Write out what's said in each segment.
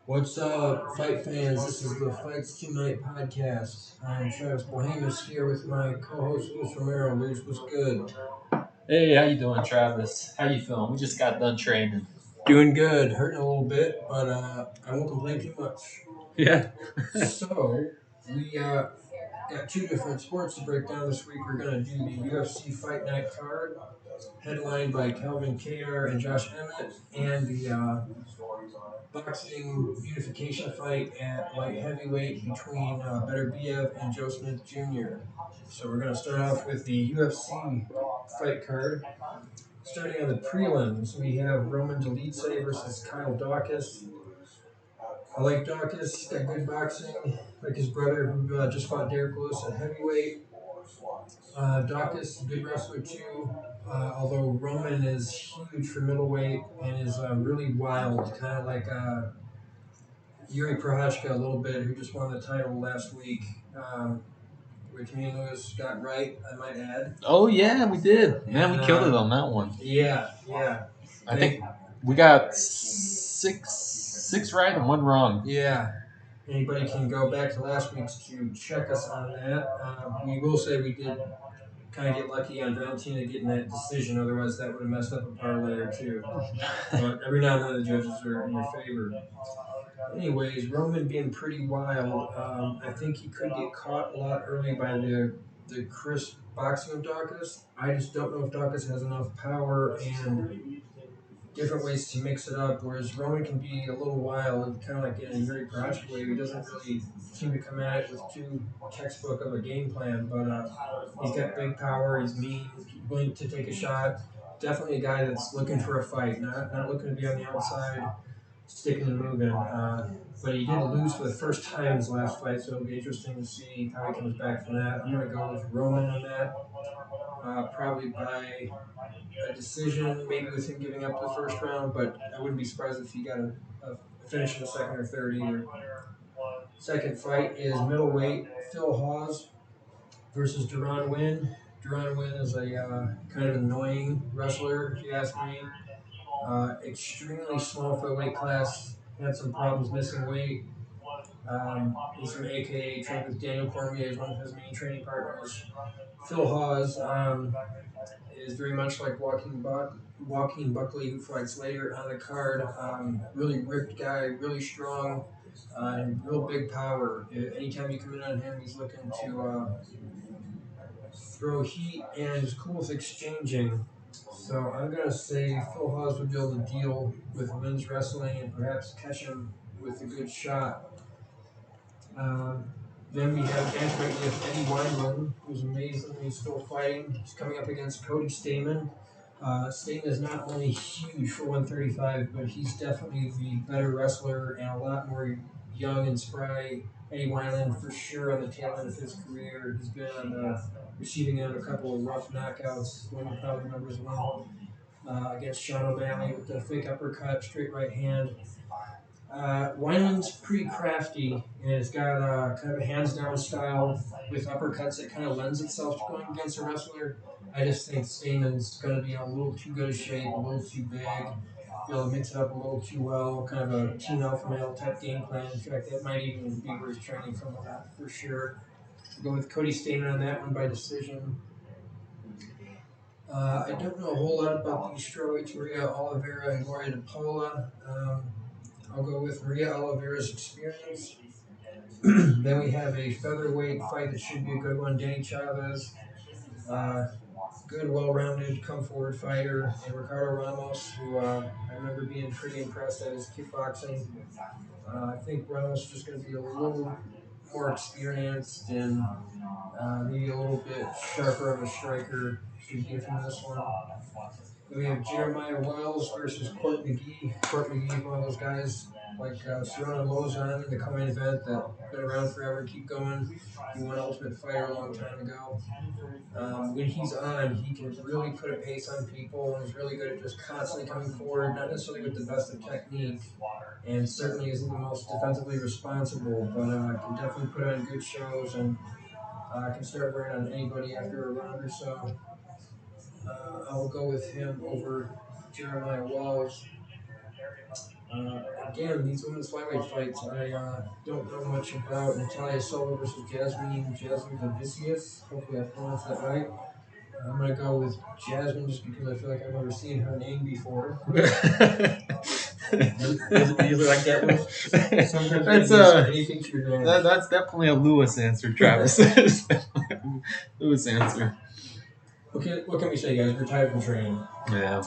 What's up, fight fans? This is the Fights Tonight podcast. I'm Travis Bohemus here with my co-host Luis Romero. Luis, what's good? Hey, how you doing, Travis? How you feeling? We just got done training. Doing good. Hurting a little bit, but I won't complain too much. Yeah. So we got two different sports to break down this week. We're gonna do the UFC Fight Night card, headlined by Calvin Kattar and Josh Emmett, and the boxing unification fight at light heavyweight between Beterbiev and Joe Smith Jr. So we're going to start off with the UFC fight card. Starting on the prelims, we have Roman Dolidze versus Kyle Dawkins. I like Dawkins. He's got good boxing, like his brother who just fought Derek Lewis at heavyweight. Dawkins, good wrestler too. Although Roman is huge for middleweight and is really wild, kind of like Yuri Prohachka a little bit, who just won the title last week, which me and Lewis got right, I might add. Oh yeah, we did. Man, And we killed it on that one. yeah. I think we got six right and one wrong. Yeah. Anybody can go back to last week's to check us on that. We will say we did kind of get lucky on Valentina getting that decision, otherwise that would have messed up a parlay or two. But every now and then the judges are in your favor. Anyways, Roman being pretty wild. I think he could get caught a lot early by the crisp boxing of Dawkins. I just don't know if Dawkins has enough power and different ways to mix it up. Whereas Roman can be a little wild, kind of like in a Yuri Prochazka way. He doesn't really seem to come at it with too textbook of a game plan, but he's got big power. He's mean, willing to take a shot. Definitely a guy that's looking for a fight, not looking to be on the outside, sticking and moving. But he did lose for the first time his last fight, so it'll be interesting to see how he comes back from that. I'm going to go with Roman on that, probably by a decision, maybe with him giving up the first round, but I wouldn't be surprised if he got a finish in the second or third either. Second fight is middleweight Phil Hawes versus Duran Wynn. Duran Wynn is a kind of annoying wrestler, if you ask me. Extremely small for the weight class. Had some problems missing weight. He's from AKA, trained with Daniel Cormier as one of his main training partners. Phil Hawes is very much like Joaquin Buckley, who fights later on the card. Really ripped guy, really strong, and real big power. Anytime you come in on him, he's looking to throw heat and is cool with exchanging. So I'm going to say Phil Hawes would be able to deal with men's wrestling and perhaps catch him with a good shot. Then we have bantamweight with Eddie Wineland, who's amazing. He's still fighting. He's coming up against Cody Stamann. Stamann is not only huge for 135, but he's definitely the better wrestler and a lot more young and spry. Eddie Wineland, for sure, on the tail end of his career. He's been on the receiving end of a couple of rough knockouts. One you probably remembers one against Sean O'Malley with the fake uppercut, straight right hand. Wineland's pretty crafty and has got kind of a hands-down style with uppercuts that kind of lends itself to going against a wrestler. I just think Stamann's going to be in a little too good a shape, a little too big, be able to mix it up a little too well, kind of a team alpha male type game plan. In fact, that might even be where he's training from that for sure. I'll go with Cody Stamann on that one by decision. I don't know a whole lot about these strawweights, Maria Oliveira and Gloria DePaula. I'll go with Maria Oliveira's experience. Then we have a featherweight fight that should be a good one. Danny Chavez, good, well-rounded, come-forward fighter, and Ricardo Ramos, who I remember being pretty impressed at his kickboxing. I think Ramos is just going to be a little more experienced and maybe a little bit sharper of a striker. Should give him this one. Then we have Jeremiah Wells versus Court McGee. Court McGee is one of those guys like Serrano Lozon in the co-main event that been around forever, keep going. He won Ultimate Fighter a long time ago. When he's on, he can really put a pace on people and is really good at just constantly coming forward, not necessarily with the best of technique, and certainly isn't the most defensively responsible, but can definitely put on good shows and can start wearing on anybody after a round or so. I'll go with him over Jeremiah Wells. again, these women's flyweight fights, I don't know much about. Natalia Silva versus Jasmine Vicious. Hopefully, I pronounced that right. I'm gonna go with Jasmine just because I feel like I've never seen her name before. You like that one? Sometimes anything to your advantage. That's definitely a Lewis answer, Travis. Lewis answer. Okay, what can we say, guys? We're tired from training. Yeah.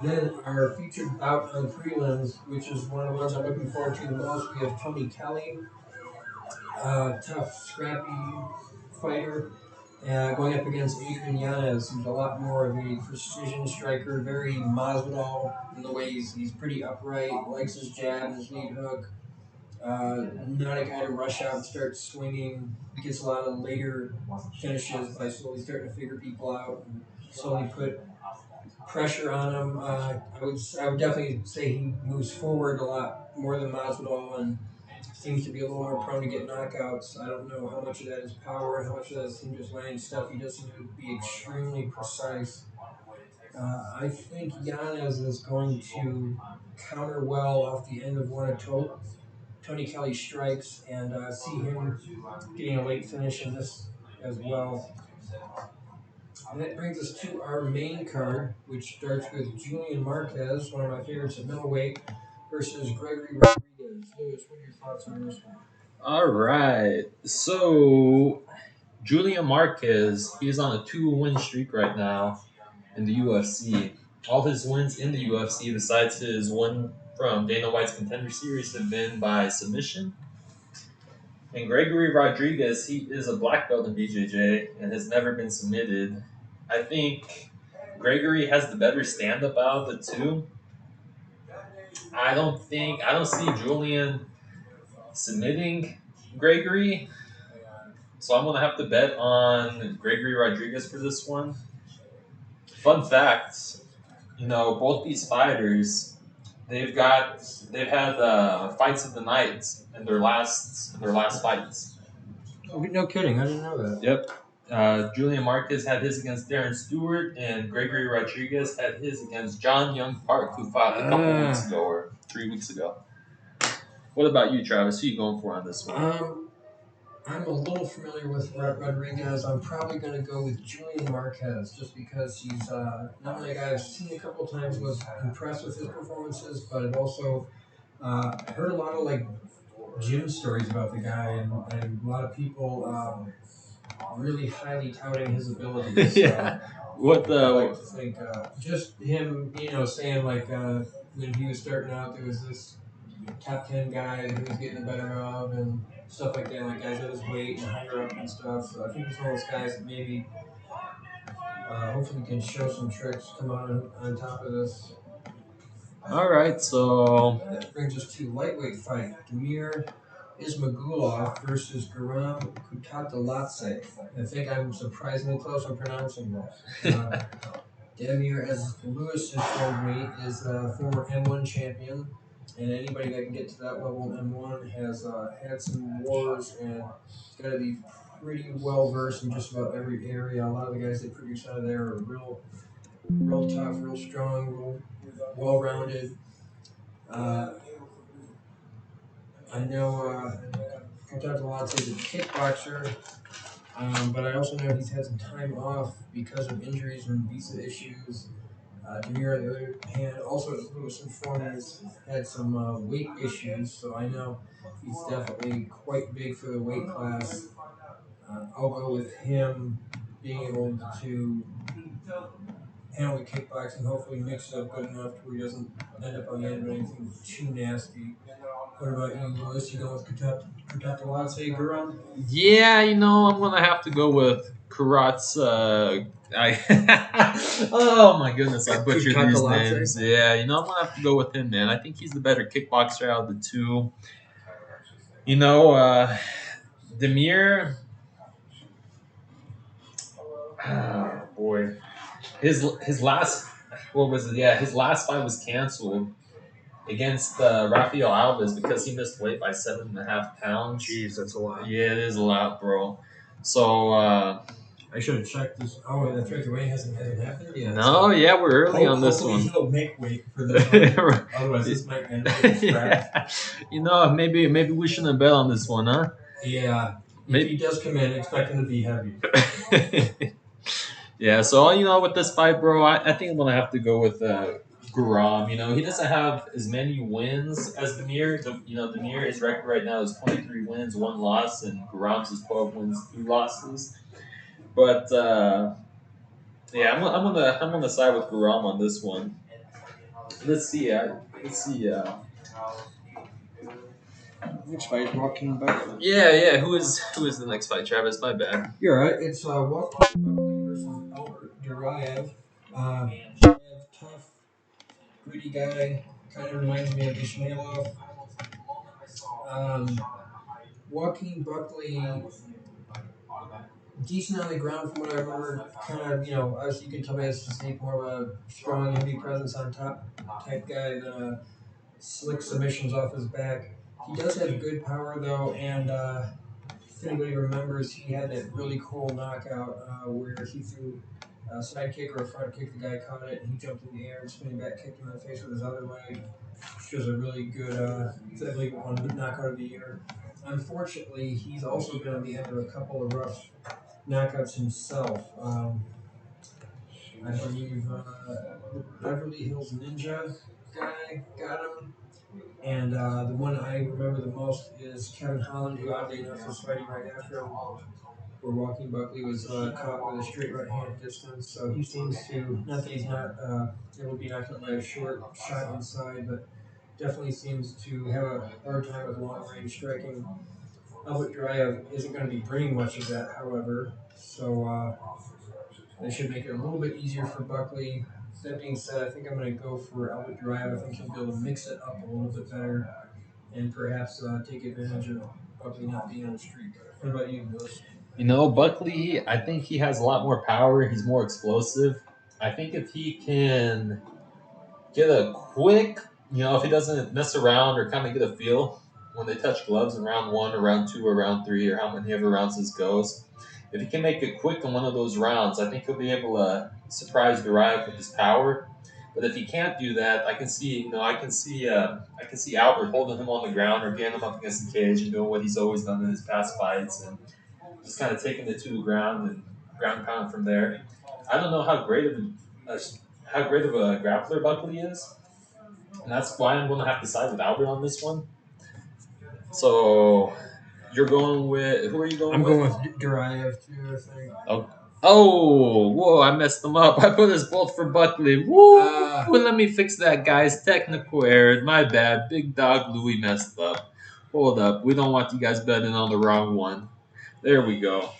Then our featured bout on prelims, which is one of the ones I'm looking forward to the most. We have Tony Kelly, tough, scrappy fighter, going up against Adrian Yanez, who's a lot more of a precision striker, very Masvidal in the way he's pretty upright, likes his jab, his lead hook. Not a guy to rush out and start swinging. Gets a lot of later finishes by slowly starting to figure people out and slowly put pressure on him. I would definitely say he moves forward a lot more than Masvidal and seems to be a little more prone to get knockouts. I don't know how much of that is power and how much of that is him just landing stuff. He does seem to be extremely precise. I think Yanez is going to counter well off the end of one of Tony Kelly strikes and see him getting a late finish in this as well. And that brings us to our main card, which starts with Julian Marquez, one of my favorites at middleweight, versus Gregory Rodriguez. Lewis, what are your thoughts on this one? All right. So Julian Marquez, he's on a 2-win streak right now in the UFC. All his wins in the UFC, besides his win from Dana White's Contender Series, have been by submission. And Gregory Rodriguez, he is a black belt in BJJ and has never been submitted. I think Gregory has the better stand-up out of the two. I don't see Julian submitting Gregory. So I'm gonna have to bet on Gregory Rodriguez for this one. Fun fact, both these fighters, they've had fights of the night in their last fights. No kidding, I didn't know that. Yep. Julian Marquez had his against Darren Stewart, and Gregory Rodriguez had his against John Young Park, who fought a couple weeks ago or 3 weeks ago. What about you, Travis? Who are you going for on this one? I'm a little familiar with Rodriguez. I'm probably going to go with Julian Marquez just because he's not only a guy I've seen a couple times, was impressed with his performances, but I've also heard a lot of gym stories about the guy and a lot of people really highly touting his abilities. Yeah. What the? I like to think just him, saying when he was starting out, there was this top 10 guy who was getting the better of and stuff like that, like guys at his weight and higher up and stuff. So I think he's one of those guys that maybe hopefully can show some tricks, come on top of this. All right, so that brings us to lightweight fight: Demir Ismagulov versus Garam Kutateladze. I think I'm surprisingly close on pronouncing that. Demir, as Lewis has told me, is a former M1 champion. And anybody that can get to that level in M1 has had some wars and it's got to be pretty well versed in just about every area. A lot of the guys that produce out of there are real tough, real strong, real well rounded. I know Kutateladze is a kickboxer, but I also know he's had some time off because of injuries and visa issues. Demir, on the other hand, also as Lewis informed, has had some weight issues, so I know he's definitely quite big for the weight class. I'll go with him being able to handle the kickboxing, hopefully mix it up good enough to where he doesn't end up on the end of anything too nasty. What about you, Lewis? You going with Kutateladze, Garam? Yeah, I'm gonna have to go with Karat's. Oh my goodness, I butchered these names. Yeah, I'm gonna have to go with him, man. I think he's the better kickboxer out of the two. Demir. Oh boy, his last his last fight was canceled against Rafael Alves because he missed weight by 7.5 pounds. Jeez, that's a lot. Yeah, it is a lot, bro. So I should have checked this. Oh, that's right. The weight hasn't happened yet. No, yeah, we're early on this Hopefully one. he'll make weight for this one. Otherwise, this might end up getting scrapped. Maybe we shouldn't bet on this one, huh? Yeah. If he does come in, expect him to be heavy. Yeah, so with this fight, bro, I think I'm gonna have to go with Guram. He doesn't have as many wins as Demir. Demir, his record right now is 23 wins, 1 loss, and Guram's is 12 wins, 2 losses. But yeah, I'm gonna side with Guram on this one. Let's see. Let's see. Next fight, Joaquin Buckley. Yeah. Who is the next fight, Travis? My bad. You're right. It's Joaquin Buckley versus Albert Duraev. Tough, gritty guy. Kind of reminds me of Ishmailov. Um, Joaquin Buckley, decent on the ground from what I remember. Kind of, as you can tell by his physique, more of a strong, heavy presence on top type guy than a slick submissions off his back. He does have good power though, and if anybody remembers, he had that really cool knockout where he threw a side kick or a front kick. The guy caught it, and he jumped in the air and spinning back kicked him in the face with his other leg, which was a really good, I believe, one knockout of the year. Unfortunately, he's also been on the end of a couple of rough knockouts himself. I believe the Beverly Hills Ninja guy got him. And the one I remember the most is Kevin Holland, who oddly enough was fighting right after him, where Joaquin Buckley was caught with a straight right hand distance. So he seems to, not that he's not able to be knocked out by a short shot inside, but definitely seems to have a hard time with long range striking. Albert Duraev isn't going to be bringing much of that, however, so they should make it a little bit easier for Buckley. That being said, I think I'm going to go for Albert Duraev. I think he'll be able to mix it up a little bit better and perhaps take advantage of Buckley not being on the streak. What about you, Bills? Buckley, I think he has a lot more power. He's more explosive. I think if he can get a quick, if he doesn't mess around or kind of get a feel when they touch gloves in round 1 or round 2 or round 3 or how many ever rounds this goes, if he can make it quick in one of those rounds, I think he'll be able to surprise Duraev with his power. But if he can't do that, I can see Albert holding him on the ground or getting him up against the cage and doing what he's always done in his past fights and just kind of taking it to the ground and ground pound from there. I don't know how great of a grappler Buckley is, and that's why I'm going to have to side with Albert on this one. So you're going with who are you going I'm with? going with Duraev too, I think. Whoa! I messed them up. I put us both for Buckley. Woo! Well, let me fix that, guys. Technical error. My bad. Big dog Louie messed up. Hold up. We don't want you guys betting on the wrong one. There we go.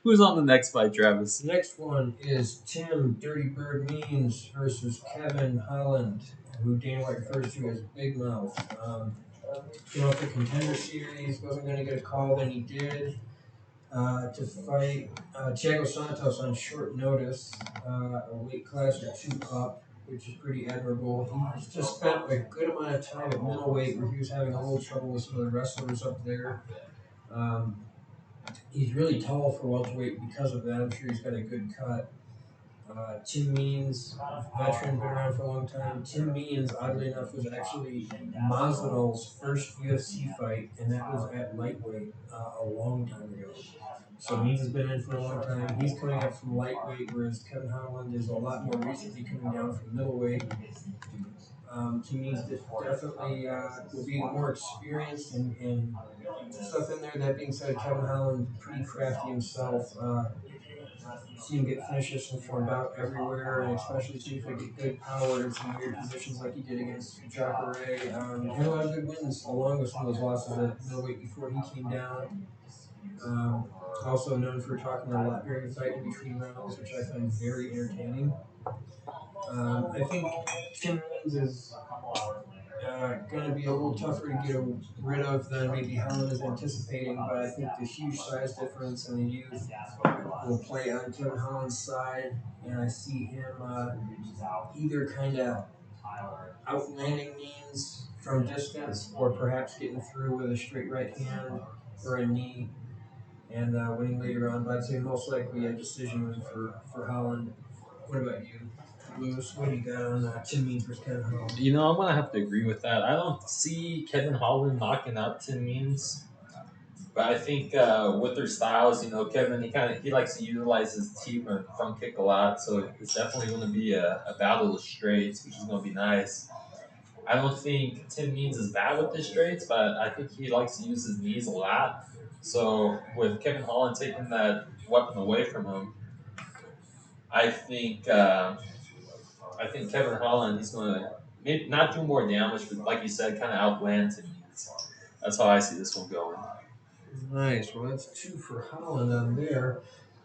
Who's on the next fight, Travis? The next one is Tim Dirty Bird Means versus Kevin Holland, who Dana White refers to as Big Mouth. Came off the Contender Series, wasn't going to get a call, then he did. To fight Thiago Santos on short notice, a weight class or 2 up, which is pretty admirable. He's just spent a good amount of time at middleweight where he was having a little trouble with some of the wrestlers up there. He's really tall for welterweight because of that. I'm sure he's got a good cut. Tim Means, veteran, been around for a long time. Tim Means, oddly enough, was actually Masvidal's first UFC fight, and that was at lightweight a long time ago. So Means has been in for a long time. He's coming up from lightweight, whereas Kevin Holland is a lot more recently coming down from middleweight. Tim Means definitely will be more experienced and stuff in there. That being said, Kevin Holland, pretty crafty himself. See him get finishes from about everywhere, and especially see if he get good power in some weird positions like he did against Jacare. Had a lot of good wins along with some of those losses at middleweight before he came down. Also known for talking a lot during the fight in between rounds, which I find very entertaining. I think Tim Means is going to be a little tougher to get rid of than maybe Holland is anticipating, but I think the huge size difference and the youth will play on Kevin Holland's side, and I see him either kind of outlanding Means from distance or perhaps getting through with a straight right hand or a knee. and winning later on. But I'd say most likely a decision win for Holland. What about you, Lewis? What do you got on Tim Means versus Kevin Holland? I'm gonna have to agree with that. I don't see Kevin Holland knocking out Tim Means. But I think with their styles, Kevin he likes to utilize his team and front kick a lot, so it's definitely going to be a battle of straights, which is going to be nice. I don't think Tim Means is bad with the straights, but I think he likes to use his knees a lot. So with Kevin Holland taking that weapon away from him, I think Kevin Holland he's going to maybe not do more damage, but like you said, kind of outland Tim Means. That's how I see this one going. Nice. Well, that's two for Holland on there.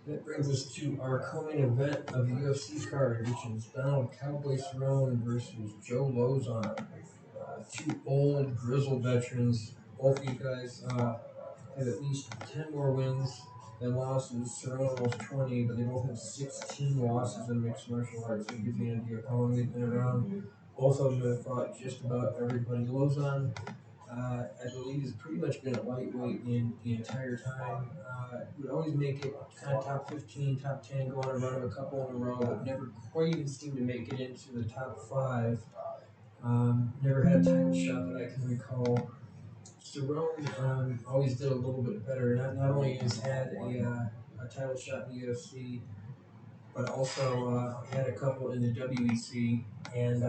That brings us to our co-main event of the UFC card, which is Donald Cowboy Cerrone versus Joe Lozon. Two old, grizzled veterans. Both these guys have at least 10 more wins than losses. Cerrone almost 20, but they both have 16 losses in mixed martial arts. So it gives you an idea of how long they've been around. Both of them have fought just about everybody. Lozon I believe he's pretty much been at lightweight in the entire time. Would always make it kind of top 15, top 10, go on a run of a couple in a row, but never quite even seemed to make it into the top 5. Never had a title shot that I can recall. Cerrone always did a little bit better. Not only has had a title shot in the UFC, but also had a couple in the WEC, and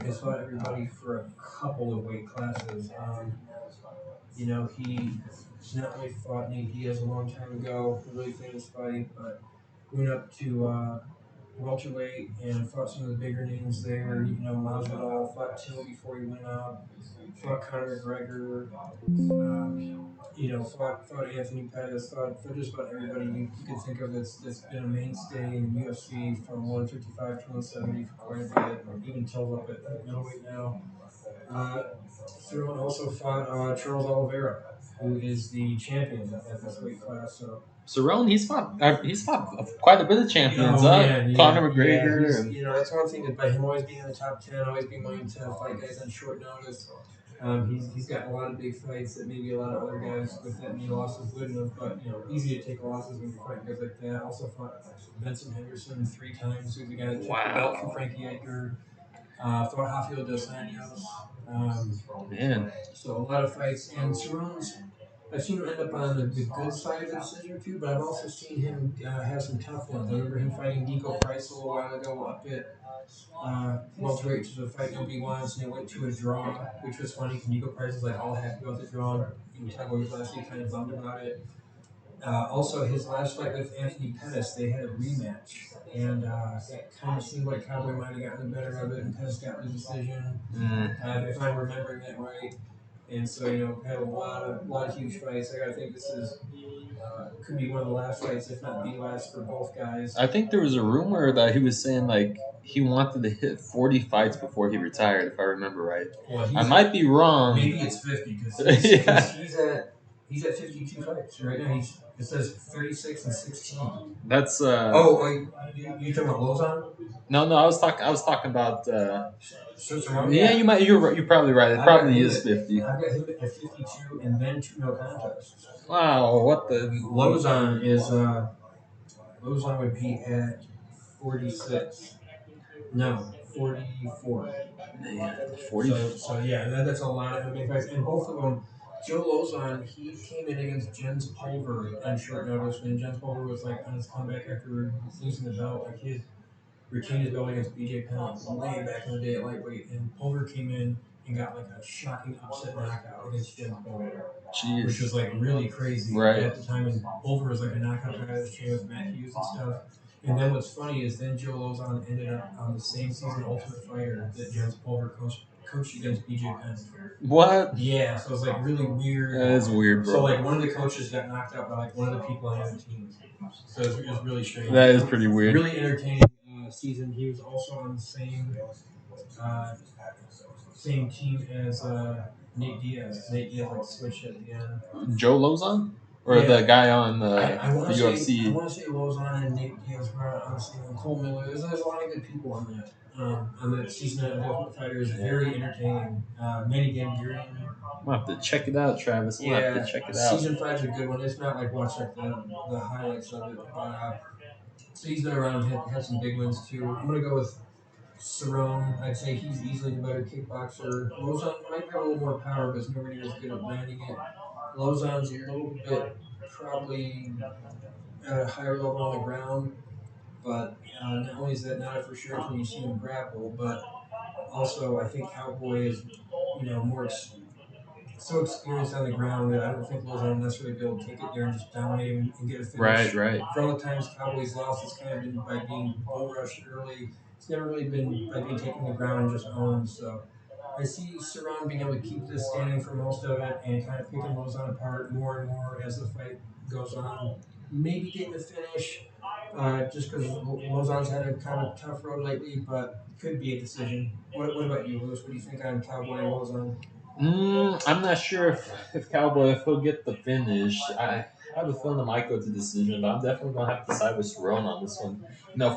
has fought everybody for a couple of weight classes. He not only fought Nate Diaz a long time ago, a really famous fight, but went up to welterweight and fought some of the bigger names there. Masvidal fought Till before he went up, fought Conor McGregor, fought Anthony Pettis, fought just about everybody you could think of that's been a mainstay in UFC from 155 to 170 for quite a bit, or even Till's up at middleweight now. Uh, Cerrone also fought Charles Oliveira, who is the champion at this weight class. So Cerrone, he's fought quite a bit of champions. man, Conor McGregor. Yeah, that's one thing that by him always being in the top 10, always being willing to fight guys on short notice. He's got a lot of big fights that maybe a lot of other guys with that many losses wouldn't have. But easy to take losses when you're fighting guys like that. Also fought Benson Henderson 3 times, who's the guy that took the belt from Frankie Edgar. Fought Rafael dos Anjos. Man, So a lot of fights. And Cerrone's, I've seen him end up on the good side of the decision or two, but I've also seen him have some tough ones. I remember him fighting Nico Price a little while ago up at welterweight, which was a fight nobody wants, and it went to a draw, which was funny because Nico Price was like all happy about the draw. And Cowboy was last week kind of bummed about it. Also, his last fight with Anthony Pettis, they had a rematch, and it kind of seemed like Cowboy might have gotten the better of it, and Pettis got the decision, if I'm remembering that right. And so, had a lot of huge fights. I think this is could be one of the last fights, if not the last, for both guys. I think there was a rumor that he was saying like he wanted to hit 40 fights before he retired, if I remember right. Well, I might be wrong. Maybe it's 50 because he's at 52 fights right now. It says 36 and 16. That's you talking about Lozon? No, I was talking about. Yeah, You're probably right. It probably is 50. I've got him at 52 and then 2 no contests. Wow, what the Lozon would be at 46. No, 44. Man, 40. So yeah, that's a lot of MMA fights, and both of them. Joe Lozon, he came in against Jens Pulver on short notice when Jens Pulver was like on his comeback after losing the belt. Like he retained his belt against BJ Penn way back in the day at lightweight, and Pulver came in and got like a shocking upset knockout against Jens Pulver, which was like really crazy at the time. And Pulver was like a knockout guy that was trained with Matt Hughes and stuff. And then what's funny is then Joe Lozon ended up on the same season Ultimate Fighter that Jens Pulver coached against BJ Penn. What? Yeah, so it's like really weird. That is weird, bro. So like one of the coaches got knocked out by like one of the people on the other team. So it was really strange. That is pretty weird. Really entertaining season. He was also on the same team as Nate Diaz. Nate Diaz like switched at the end. Joe Lozon? Or the guy on the UFC? I want to say Lozon and Nate Diaz were on the same. Cole Miller. There's a lot of good people on that. on that season of Ultimate Fighter is very entertaining. Manny Gangarian. We'll have to check it out, Travis. We'll have to Yeah, check it out. season five's a good one. It's not like watch like the highlights of it, but so he's been around, had some big wins too. I'm gonna go with Cerrone. I'd say he's easily the better kickboxer. Lozon might have a little more power, but is nowhere near as good at landing it. Lozon's a little bit probably at a higher level on the ground, but not only is that not a for sure until you see him grapple, but also I think Cowboy is more so experienced on the ground that I don't think Lozano will necessarily be able to take it there and just dominate him and get a finish. Right, right. For all the times Cowboys lost, it's kind of been by being bull rushed early. It's never really been by being taken to the ground and just owned. So I see Cerrone being able to keep this standing for most of it and kind of picking Lozano apart more and more as the fight goes on. Maybe getting the finish, just because Lozano's had a kind of tough road lately, but could be a decision. What about you, Lewis? What do you think on Cowboy and Lozano? I'm not sure if Cowboy if he'll get the finish. I have a feeling it might go to decision, but I'm definitely gonna have to side with Cerrone on this one.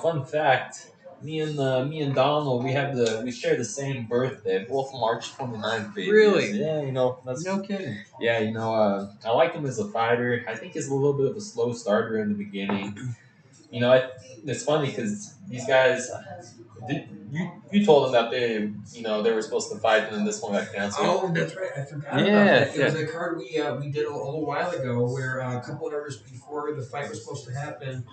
Fun fact: me and Donald we share the same birthday, both March 29th babies. Really? Yeah, that's No kidding. yeah. I like him as a fighter. I think he's a little bit of a slow starter in the beginning. It's funny because these guys. You told them that they were supposed to fight and then this one got canceled. Oh, that's right. I forgot about Yeah, that. It was a card we did a little while ago where a couple hours before the fight was supposed to happen,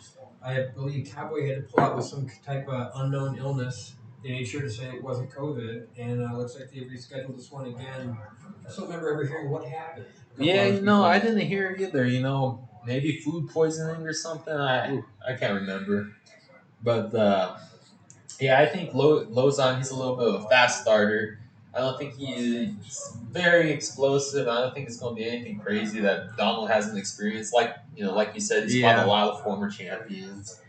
I believe Cowboy had to pull out with some type of unknown illness. They made sure to say it wasn't COVID, and looks like they rescheduled this one again. I just don't remember ever hearing what happened. Yeah, I didn't hear it either. Maybe food poisoning or something. I can't remember. But yeah, I think Lozon, he's a little bit of a fast starter. I don't think he's very explosive. I don't think it's going to be anything crazy that Donald hasn't experienced. Like you said, he's fought a lot of former champions.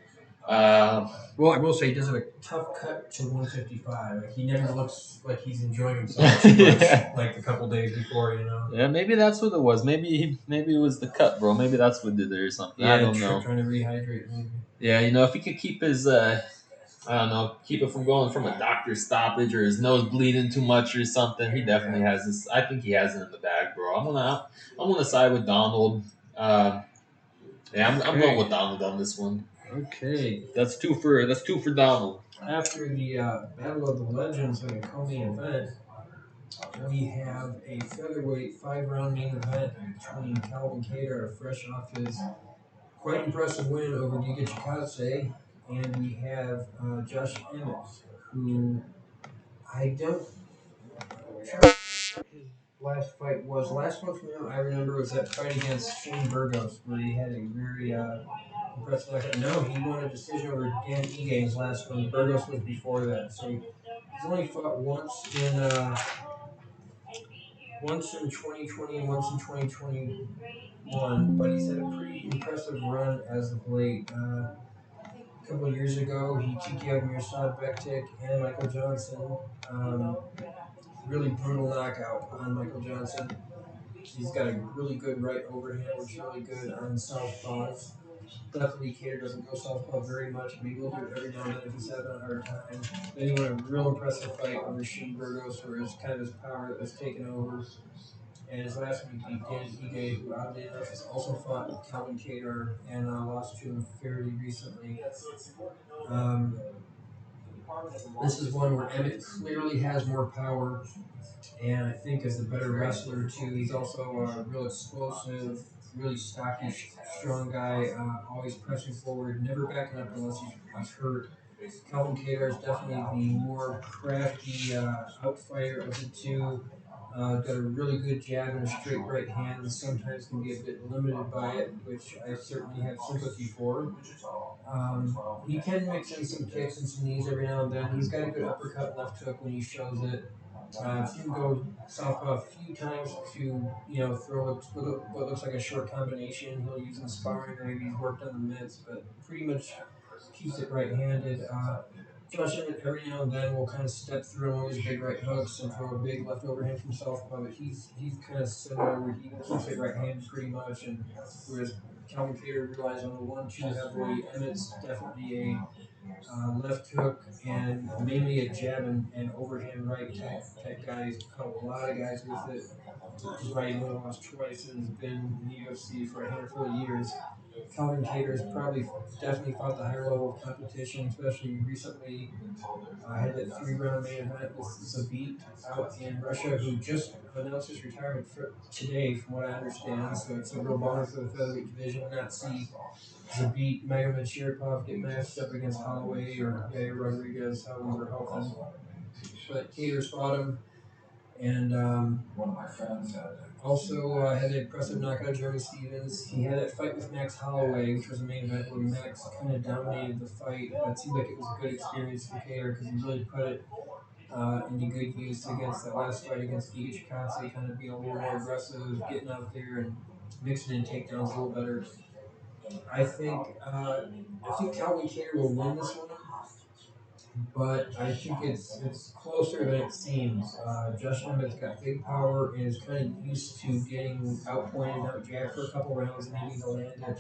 Well, I will say he does have a tough cut to 155. Like, he never looks like he's enjoying himself too much, like a couple days before. Yeah, maybe that's what it was. Maybe it was the cut, bro. Maybe that's what did it or something. I don't know. Trying to rehydrate. Maybe. Yeah, if he could keep his I don't know, keep it from going from a doctor's stoppage or his nose bleeding too much or something. He definitely has this. I think he has it in the bag, bro. I'm gonna side with Donald. Yeah, I'm going with Donald on this one. Okay. That's two for Donald. After the Battle of the Legends, like a co-main event, we have a featherweight 5-round main event between Calvin Kattar, fresh off his quite impressive win over Giga Chikadze, and we have Josh Emmett, who I don't. His last fight was last one from him. I remember was that fight against Shane Burgos, where he had a very impressive knockout. No, he won a decision over Dan Ige his last one. Burgos was before that, so he's only fought once in 2020 and once in 2021, but he's had a pretty impressive run as of late. A couple of years ago, he TKO'd Mirsad Bektik and Michael Johnson. Really brutal knockout on Michael Johnson. He's got a really good right overhand, which is really good on southpaws. Luckily, Kattar doesn't go southpaw very much, but he will do it every now and then if he's having a hard time. Then he won a real impressive fight over Shane Burgos, where it's kind of his power that was taken over. And his last week, he Dan Ige, who oddly enough has also fought Calvin Kattar and lost to him fairly recently. This is one where Emmett clearly has more power, and I think is the better wrestler too. He's also a real explosive, really stocky, strong guy, always pressing forward, never backing up unless he's hurt. Calvin Kattar is definitely the more crafty outfighter of the two. Got a really good jab and a straight right hand, and sometimes can be a bit limited by it, which I certainly have sympathy for. He can mix in some kicks and some knees every now and then. He's got a good uppercut left hook when he shows it. I've seen him go southpaw a few times to, throw what looks like a short combination. He'll use in sparring, or maybe he's worked on the mitts, but pretty much keeps it right-handed. Josh Emmett every now and then will kind of step through one of his big right hooks and throw a big left overhand from southpaw, but he's kind of similar where he keeps it right-handed pretty much, and whereas Calvin Kattar relies on the 1-2 heavily, Emmett's definitely left hook, and mainly a jab and overhand right type guy. He's caught a lot of guys with it. He's probably only lost twice and has been in the UFC for a handful of years. Calvin Kattar's probably definitely fought the higher level of competition, especially recently. Had that 3-round main event with Zabit out in Russia, who just announced his retirement for today, from what I understand. So it's a real bummer for the featherweight division to not see Zabit Magomedov get matched up against Holloway or Yair Rodriguez, how we were hoping. But Kattar's fought him, and also had an impressive knockout Jeremy Stevens. He had that fight with Max Holloway, which was a main event where Max kind of dominated the fight, but it seemed like it was a good experience for Kattar because he really put it into good use against that last fight against Giga Chikadze, kind of being a little more aggressive, getting out there and mixing in takedowns a little better. I think Calvin Kattar will win this one, but I think it's closer than it seems. Josh Emmett's got big power and is kind of used to getting outpointed, outjabbed for a couple rounds and needing to land it.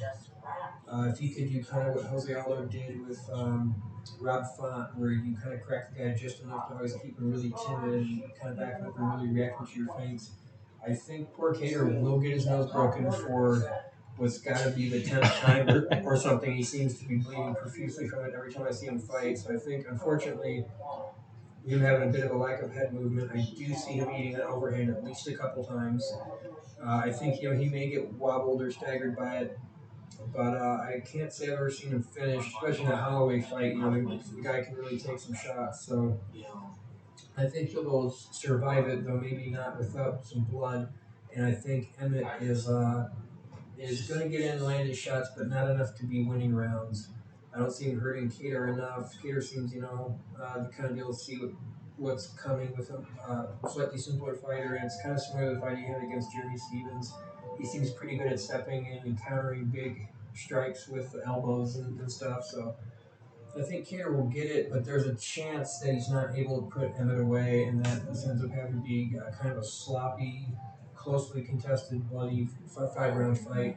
If he could do kind of what Jose Aldo did with Rob Font, where you kind of crack the guy just enough to always keep him really timid and kind of back him up and really reacting to your feints, I think poor Kattar will get his nose broken for what's got to be the 10th time or something. He seems to be bleeding profusely from it every time I see him fight. So I think, unfortunately, him having a bit of a lack of head movement, I do see him eating that overhand at least a couple times. I think he may get wobbled or staggered by it, but I can't say I've ever seen him finish, especially in that Holloway fight. The guy can really take some shots. So I think he'll survive it, though maybe not without some blood. And I think Emmett is going to get in and land his shots, but not enough to be winning rounds. I don't see him hurting Kattar enough. Kattar seems, to kind of be able to see what's coming with a slightly simpler fighter, and it's kind of similar to the fight he had against Jeremy Stevens. He seems pretty good at stepping in and countering big strikes with the elbows and stuff. So I think Kattar will get it, but there's a chance that he's not able to put Emmett away, and that this ends up having to be kind of a sloppy, closely contested, bloody 5-round fight.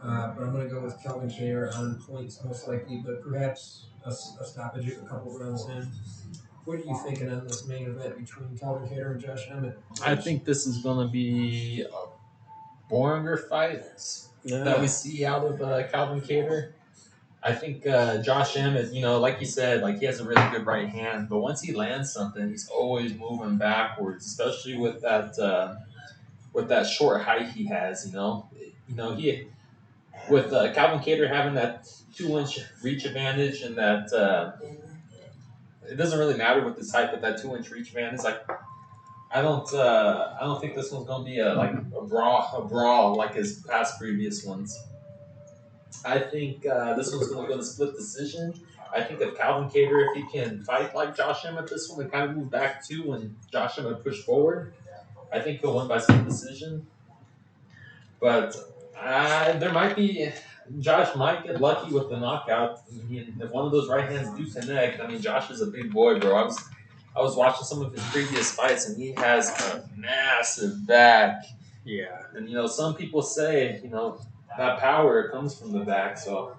But I'm going to go with Calvin Kattar on points most likely, but perhaps a stoppage a couple rounds in. What are you thinking on this main event between Calvin Kattar and Josh Emmett? I think this is going to be a boringer fight that we see out of Calvin Kattar. I think Josh Emmett, like you said, like he has a really good right hand, but once he lands something, he's always moving backwards, especially with that short height he has. He with Calvin Kattar having that 2-inch reach advantage and that it doesn't really matter with this height, but that 2-inch reach advantage, like I don't think this one's gonna be a brawl like his past previous ones. I think this one's going to go to split decision. I think if Calvin Kattar, if he can fight like Josh Emmett, this one and kind of move back to when Josh Emmett pushed forward, I think he'll win by split decision. But there might be Josh might get lucky with the knockout. If one of those right hands do connect, I mean Josh is a big boy, bro. I was watching some of his previous fights, and he has a massive back. Yeah. And some people say that power comes from the back, so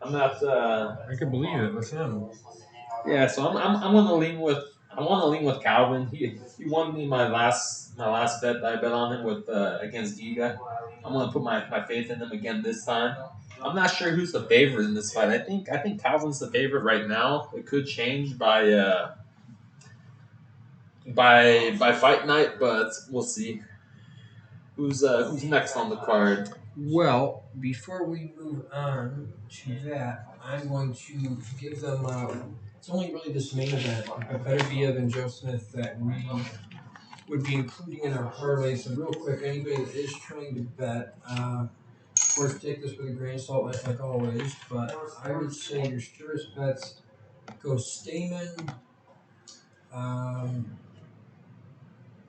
I'm not. I could believe it with him. Yeah, so I'm gonna lean with Calvin. He won me my last bet that I bet on him with against Giga. I'm gonna put my faith in him again this time. I'm not sure who's the favorite in this fight. I think Calvin's the favorite right now. It could change by fight night, but we'll see. Who's next on the card? Well, before we move on to that, I'm going to give them. It's only really this main event, Beterbiev and Joe Smith, that we would be including in our parlay. So real quick, anybody that is trying to bet, of course, take this with a grain of salt, like always. But I would say your surest bets go Stamen.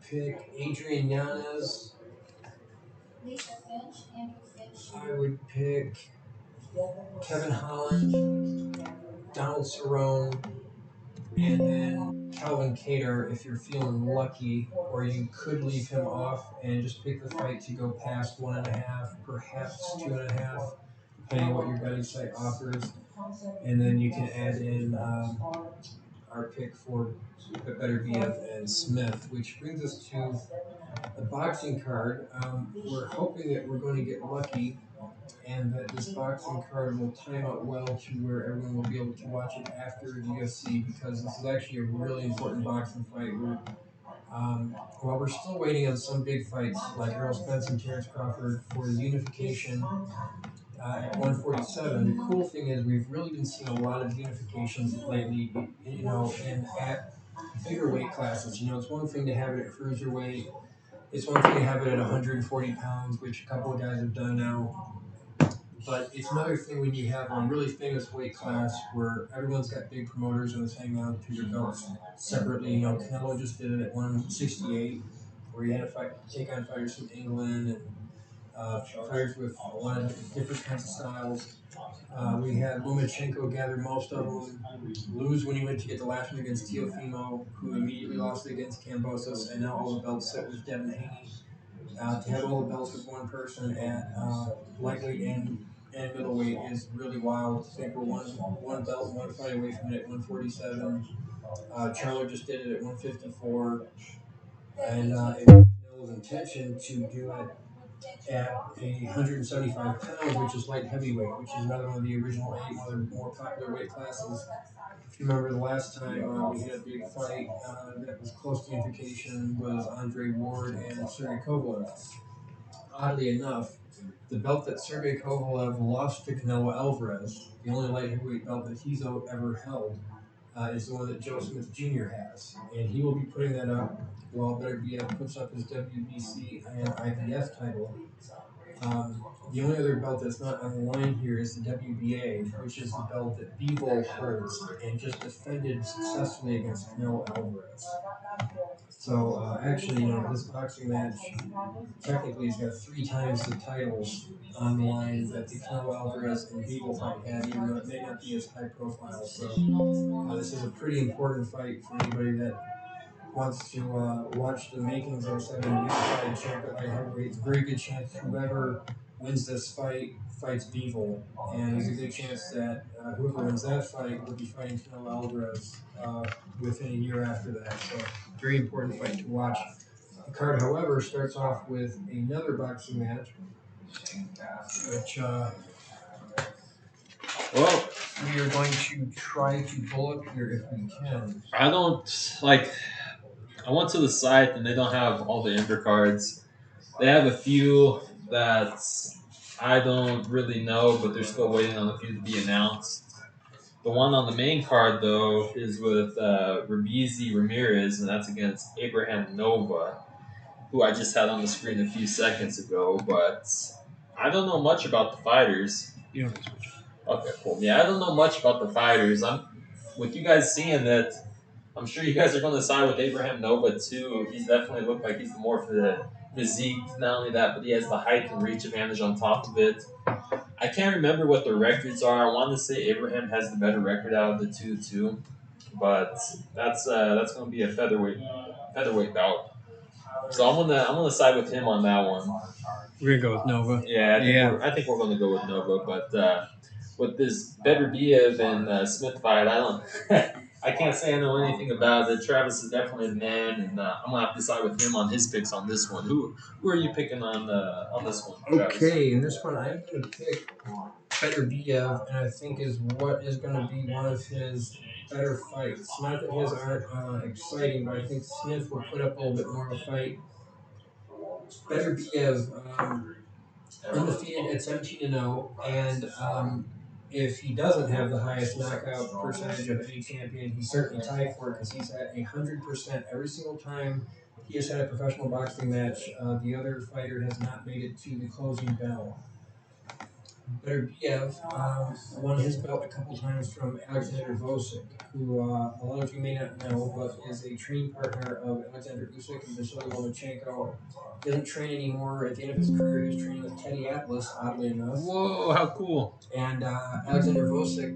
Pick Adrian Yanez. I would pick Kevin Holland, Donald Cerrone, and then Calvin Kattar if you're feeling lucky, or you could leave him off and just pick the fight to go past 1.5, perhaps 2.5, depending on what your betting site offers. and then you can add in our pick for Beterbiev and Smith, which brings us to the boxing card. We're hoping that we're going to get lucky and that this boxing card will time out well to where everyone will be able to watch it after the UFC, because this is actually a really important boxing fight. While we're still waiting on some big fights like Errol Spence and Terrence Crawford for the unification at 147, the cool thing is we've really been seeing a lot of unifications lately, and at bigger weight classes. It's one thing to have it at cruiserweight. It's one thing to have it at 140 pounds, which a couple of guys have done now. But it's another thing when you have a really famous weight class where everyone's got big promoters and is hanging on to their belts separately. Canelo just did it at 168, where he had to take on fighters from England and fighters with a lot of different kinds of styles. We had Lomachenko gather most of them, lose when he went to get the last one against Teofimo, who immediately lost against Kambosos, and now all the belts sit with Devin Haney. To have all the belts with one person at lightweight and middleweight is really wild. To think we're one belt, one fight away from it at 147. Charlo just did it at 154, and it was Canelo's intention to do it at 175 pounds, which is light heavyweight, which is another one of the original eight, one of the more popular weight classes. If you remember the last time we had a big fight that was close to unification was Andre Ward and Sergey Kovalev. Oddly enough, the belt that Sergey Kovalev lost to Canelo Alvarez, the only light heavyweight belt that he's ever held, is the one that Joe Smith Jr. has. And he will be putting that up while Beterbiev puts up his WBC and IBF title. The only other belt that's not on the line here is the WBA, which is the belt that Bivol holds and just defended successfully against Canelo Alvarez. So actually, this boxing match technically has got three times the titles on the line that the Canelo Alvarez and Bivol fight had, even though it may not be as high profile. So this is a pretty important fight for anybody that wants to watch the makings of a unified champ at light heavyweight. It's a very good chance whoever wins this fight fights Bivol, and there's a good chance that whoever wins that fight will be fighting Canelo Alvarez within a year after that. So, very important fight to watch. The card, however, starts off with another boxing match, which Well, we are going to try to pull up here if we can. I don't like. I went to the site and they don't have all the undercards. They have a few that I don't really know, but they're still waiting on a few to be announced. The one on the main card, though, is with Rabizi Ramirez, and that's against Abraham Nova, who I just had on the screen a few seconds ago. But I don't know much about the fighters. You don't have to switch. Okay, cool. Yeah, I don't know much about the fighters. I'm with you guys seeing that. I'm sure you guys are going to side with Abraham Nova too. He's definitely looked like he's more for the physique. Not only that, but he has the height and reach advantage on top of it. I can't remember what the records are. I want to say Abraham has the better record out of the two too, but that's going to be a featherweight bout. So I'm gonna side with him on that one. We're gonna go with Nova. Yeah, I think we're gonna go with Nova, but with this Beterbiev and Smith fight, I don't. I can't say I know anything about it. Travis is definitely the man, and I'm gonna have to side with him on his picks on this one. Who are you picking on this one? Travis? Okay, in this one, I'm going to pick Beterbiev, and I think is what is going to be one of his better fights. Not that his aren't exciting, but I think Smith will put up a little bit more of a fight. Beterbiev, undefeated at 17-0, and if he doesn't have the highest knockout percentage of any champion, he's certainly tied for it because he's at 100% every single time he has had a professional boxing match. The other fighter has not made it to the closing bell. Beterbiev won his belt a couple times from Alexander Vosic, who a lot of you may not know, but is a training partner of Alexander Usyk and Vasily Lomachenko. Doesn't train anymore. At the end of his career, he was training with Teddy Atlas, oddly enough. Whoa, how cool! And Alexander Vosic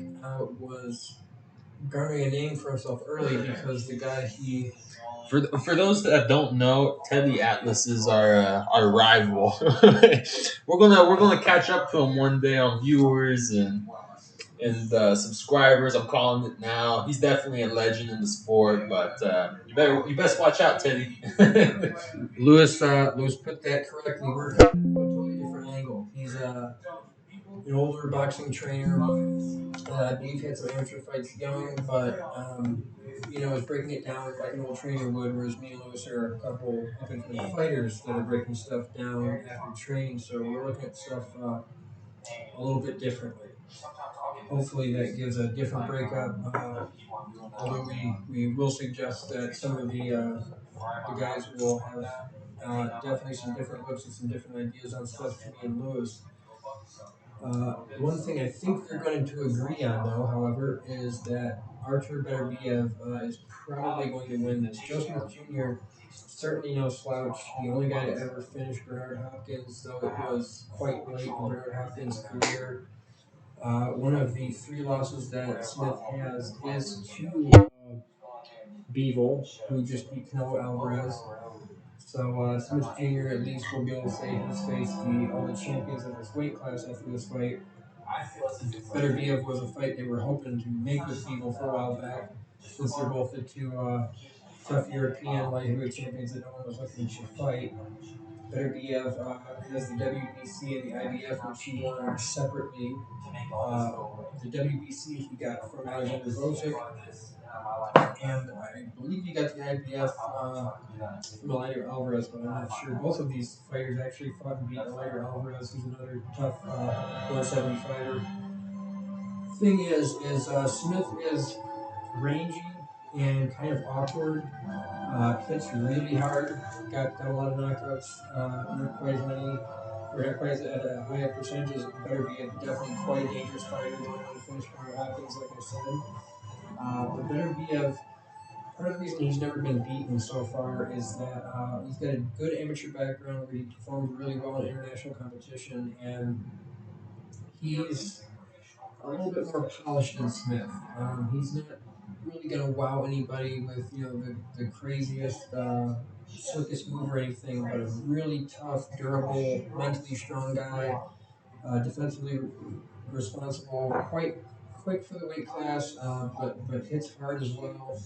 was garnering a name for himself early because the guy he... For those that don't know, Teddy Atlas is our rival. we're gonna catch up to him one day on viewers, and in the subscribers. I'm calling it now. He's definitely a legend in the sport, but you best watch out, Teddy. Lewis put that correctly. We're coming from a totally different angle. He's an older boxing trainer. I believe he had some amateur fights young, but is breaking it down like an old trainer would. Whereas me and Lewis are a couple up and coming fighters that are breaking stuff down after training. So we're looking at stuff a little bit differently. Hopefully that gives a different breakup. Although we will suggest that some of the guys will have definitely some different looks and some different ideas on stuff to me and Lewis. One thing I think they're going to agree on, though, however, is that Artur Beterbiev is probably going to win this. Joe Smith Jr. certainly no slouch. The only guy to ever finish Bernard Hopkins, though it was quite late in Bernard Hopkins' career. One of the three losses that Smith has is to Beevil, who just beat Canelo Alvarez. So Smith Jr. at least will be able to say he's faced the only champions of his weight class after this fight. Beterbiev was a fight they were hoping to make with Beevil for a while back, since they're both the two tough European light heavyweight champions that no one was looking to fight. Beterbiev has the WBC and the IBF, which he won separately. The WBC he got from Alexander Vosic, and I believe he got the IBF from Eleider Alvarez, but I'm not sure. Both of these fighters actually fought and beat Eleider Alvarez, who's another tough 175er. Thing is Smith is rangy and kind of awkward. Hits really hard. Got a lot of knockouts. Not quite as many, or not quite as at a high percentage as Beterbiev. Definitely quite a dangerous fighter. The only one to finish Bernard Hopkins, like I said. But Beterbiev, part of the reason he's never been beaten so far is that he's got a good amateur background where he performed really well in international competition, and he's a little bit more polished than Smith. He's not really going to wow anybody with the craziest slickest move or anything, but a really tough, durable, mentally strong guy, defensively responsible, quite quick for the weight class, but hits hard as well.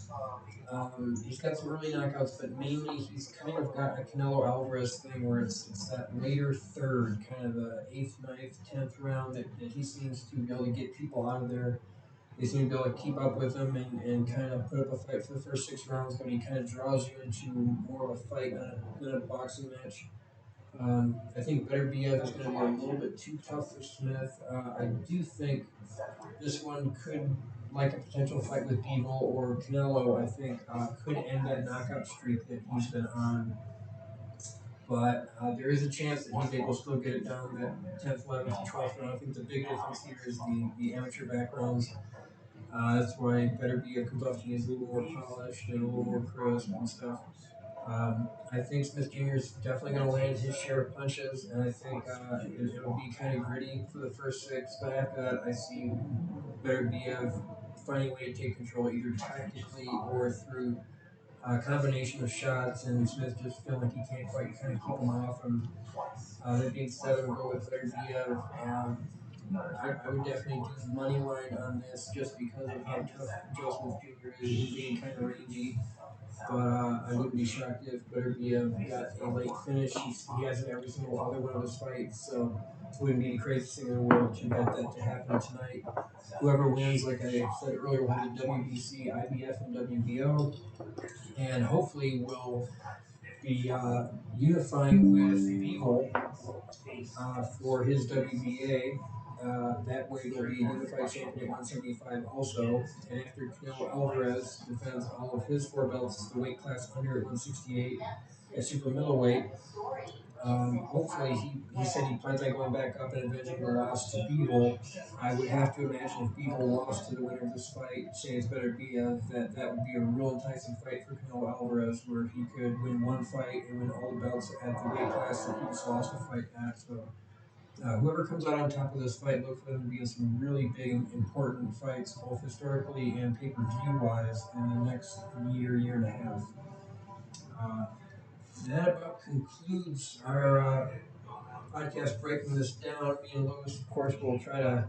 He's got some early knockouts, but mainly he's kind of got a Canelo Alvarez thing where it's that later third, kind of the eighth, ninth, 10th round that he seems to be able to get people out of there. They seem to be able to keep up with him and kind of put up a fight for the first 6 rounds, but he kind of draws you into more of a fight than a boxing match. I think Beterbiev is going to be a little bit too tough for Smith. I do think this one could, like a potential fight with Beevil or Canelo, I think could end that knockout streak that he's been on. But there is a chance that he's able to still get it down that 10th, 11th, 12th round. I think the big difference here is the amateur backgrounds. That's why Beterbiev comes off to me as a little more polished and a little more crisp and stuff. I think Smith Jr. is definitely going to land his share of punches, and I think it'll be kind of gritty for the first 6. But after that, I see Beterbiev finding a way to take control either tactically or through a combination of shots, and Smith just feeling like he can't quite kind of keep him off him. That being said, I'm going to go with Beterbiev. I would definitely do money line on this just because of how tough Joe Smith Jr. is, him being kind of rangy. But I wouldn't be shocked if Beterbiev got a late finish. He has it every single other one of his fights, so it wouldn't be the craziest thing in the world to bet that to happen tonight. Whoever wins, like I said earlier, will have the WBC, IBF, and WBO, and hopefully will be unifying with Beagle for his WBA. That way, there'll be a unified champion at 175 also. And after Canelo Alvarez defends all of his 4 belts, the weight class under at 168 at super middleweight. Hopefully, he said he plans on going back up and avenging the loss to Beevil. I would have to imagine if Beevil lost to the winner of this fight, say it's Beterbiev, that would be a real enticing fight for Canelo Alvarez, where he could win one fight and win all the belts at the weight class that he just lost a fight at. So whoever comes out on top of this fight, look for them to be in some really big, important fights, both historically and pay-per-view wise, in the next year and a half. That about concludes our podcast breaking this down. Me and Lewis, of course, will try to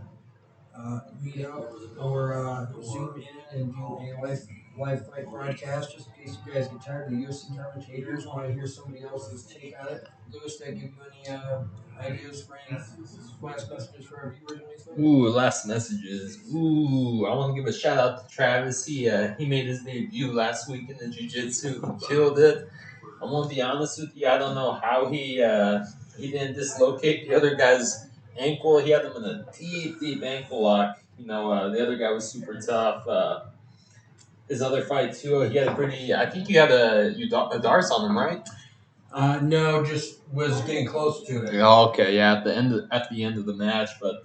meet up or Zoom in and do a live fight broadcast, just in case you guys get tired of the UFC commentators, want to hear somebody else's take on it. Lewis, did I give you any ideas for any last messages for our viewers or anything? Ooh, last messages. Ooh, I want to give a shout out to Travis. He made his debut last week in the jiu-jitsu. He killed it. I won't be honest with you. I don't know how he didn't dislocate the other guy's ankle. He had him in a deep ankle lock. The other guy was super tough. His other fight too, he had a pretty. I think you had a Dars on him, right? No, just was getting close to it. Yeah, okay, yeah, at the end of the match, but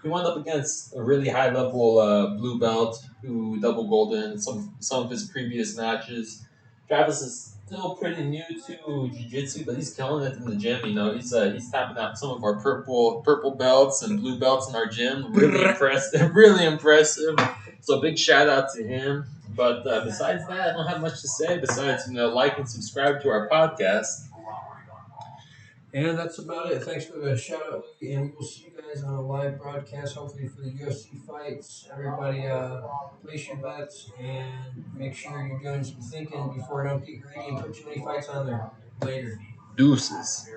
he went up against a really high level blue belt who double golden in some of his previous matches. Travis is still pretty new to jiu-jitsu, but he's killing it in the gym. He's tapping out some of our purple belts and blue belts in our gym. Really impressive, really impressive. So big shout out to him. But besides that, I don't have much to say. Besides, like and subscribe to our podcast. And that's about it. Thanks for the shout out, Louie, and we will see you guys on a live broadcast, hopefully for the UFC fights. Everybody, place your bets and make sure you're doing some thinking before I don't get greedy and put too many fights on there later. Deuces.